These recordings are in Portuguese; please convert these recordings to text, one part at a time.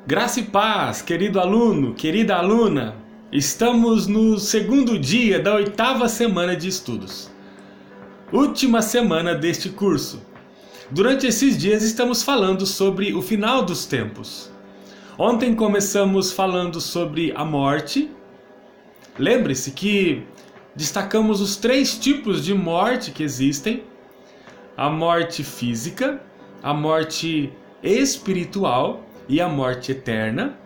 Graça e paz, querido aluno, querida aluna. Estamos no segundo dia da 8ª semana de estudos. Última semana deste curso. Durante esses dias estamos falando sobre o final dos tempos. Ontem começamos falando sobre a morte. Lembre-se que destacamos os 3 tipos de morte que existem: a morte física, a morte espiritual e a morte eterna.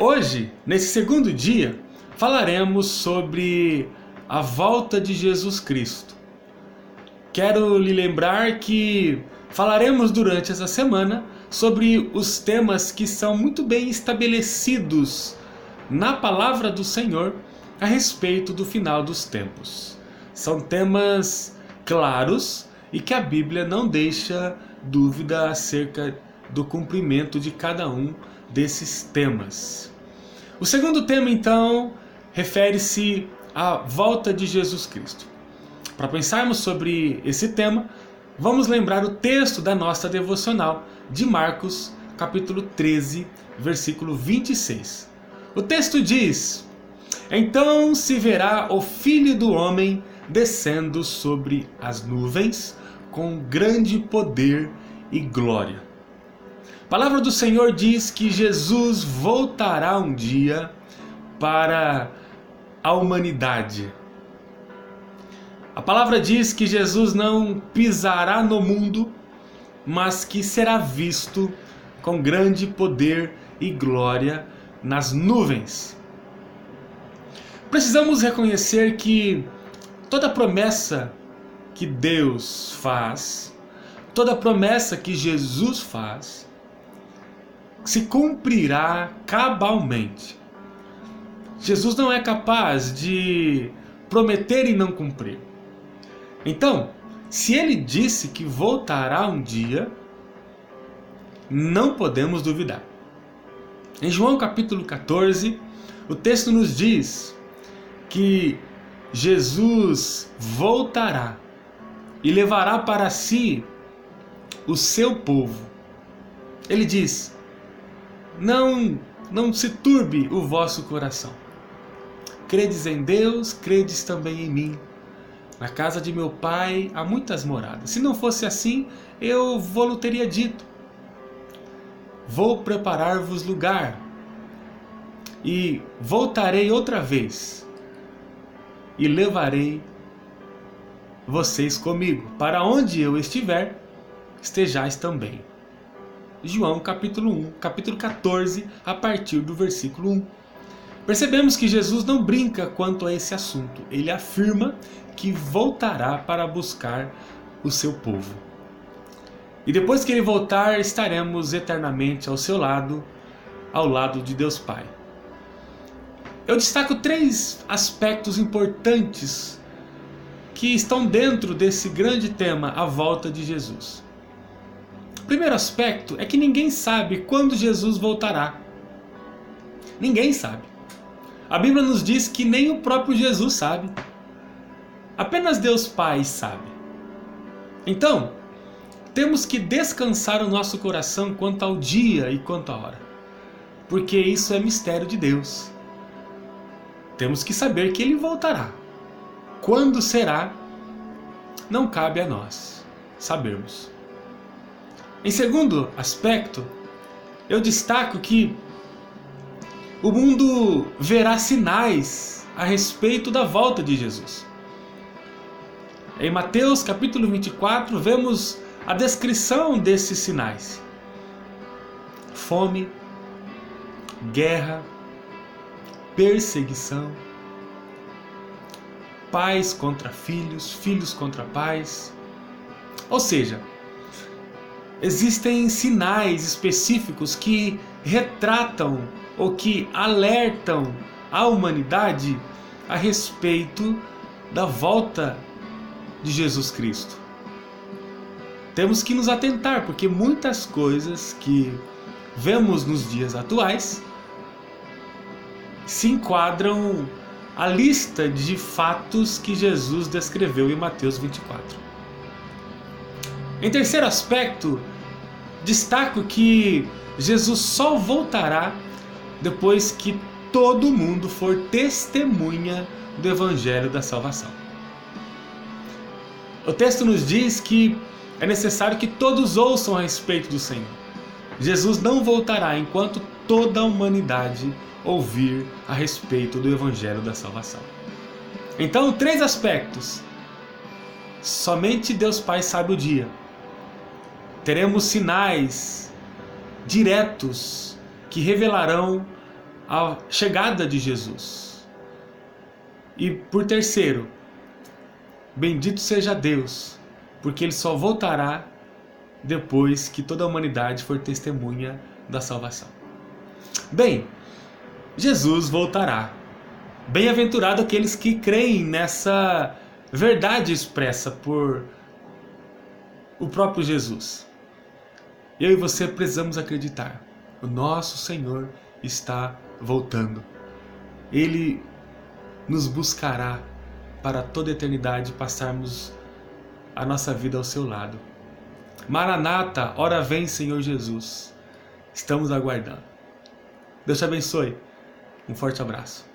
Hoje, nesse segundo dia, falaremos sobre a volta de Jesus Cristo. Quero lhe lembrar que falaremos durante essa semana sobre os temas que são muito bem estabelecidos na palavra do Senhor a respeito do final dos tempos. São temas claros e que a Bíblia não deixa dúvida acerca do cumprimento de cada um desses temas. O segundo tema, então, refere-se à volta de Jesus Cristo. Para pensarmos sobre esse tema, vamos lembrar o texto da nossa devocional de Marcos, capítulo 13, versículo 26. O texto diz: "Então se verá o Filho do Homem descendo sobre as nuvens com grande poder e glória." A palavra do Senhor diz que Jesus voltará um dia para a humanidade. A palavra diz que Jesus não pisará no mundo, mas que será visto com grande poder e glória nas nuvens. Precisamos reconhecer que toda promessa que Deus faz, toda promessa que Jesus faz, se cumprirá cabalmente. Jesus não é capaz de prometer e não cumprir. Então, se ele disse que voltará um dia, não podemos duvidar. Em João capítulo 14, o texto nos diz que Jesus voltará e levará para si o seu povo. Ele diz: Não se turbe o vosso coração. Credes em Deus, credes também em mim. Na casa de meu pai há muitas moradas. Se não fosse assim, eu vou-lhe teria dito. Vou preparar-vos lugar e voltarei outra vez e levarei vocês comigo. Para onde eu estiver, estejais também. João capítulo 1, capítulo 14, a partir do versículo 1. Percebemos que Jesus não brinca quanto a esse assunto. Ele afirma que voltará para buscar o seu povo. E depois que ele voltar, estaremos eternamente ao seu lado, ao lado de Deus Pai. Eu destaco 3 aspectos importantes que estão dentro desse grande tema, a volta de Jesus. O primeiro aspecto é que ninguém sabe quando Jesus voltará. Ninguém sabe. A Bíblia nos diz que nem o próprio Jesus sabe. Apenas Deus Pai sabe. Então, temos que descansar o nosso coração quanto ao dia e quanto à hora, porque isso é mistério de Deus. Temos que saber que Ele voltará. Quando será, não cabe a nós sabermos. Em segundo aspecto, eu destaco que o mundo verá sinais a respeito da volta de Jesus. Em Mateus capítulo 24, vemos a descrição desses sinais: fome, guerra, perseguição, pais contra filhos, filhos contra pais. Ou seja, existem sinais específicos que retratam ou que alertam a humanidade a respeito da volta de Jesus Cristo. Temos que nos atentar, porque muitas coisas que vemos nos dias atuais se enquadram à lista de fatos que Jesus descreveu em Mateus 24. Em terceiro aspecto, destaco que Jesus só voltará depois que todo mundo for testemunha do Evangelho da salvação. O texto nos diz que é necessário que todos ouçam a respeito do Senhor. Jesus não voltará enquanto toda a humanidade ouvir a respeito do Evangelho da salvação. Então, 3 aspectos. Somente Deus Pai sabe o dia. Teremos sinais diretos que revelarão a chegada de Jesus. E por terceiro, bendito seja Deus, porque Ele só voltará depois que toda a humanidade for testemunha da salvação. Bem, Jesus voltará. Bem-aventurado aqueles que creem nessa verdade expressa por o próprio Jesus. Eu e você precisamos acreditar. O nosso Senhor está voltando. Ele nos buscará para toda a eternidade passarmos a nossa vida ao seu lado. Maranata, ora vem, Senhor Jesus. Estamos aguardando. Deus te abençoe. Um forte abraço.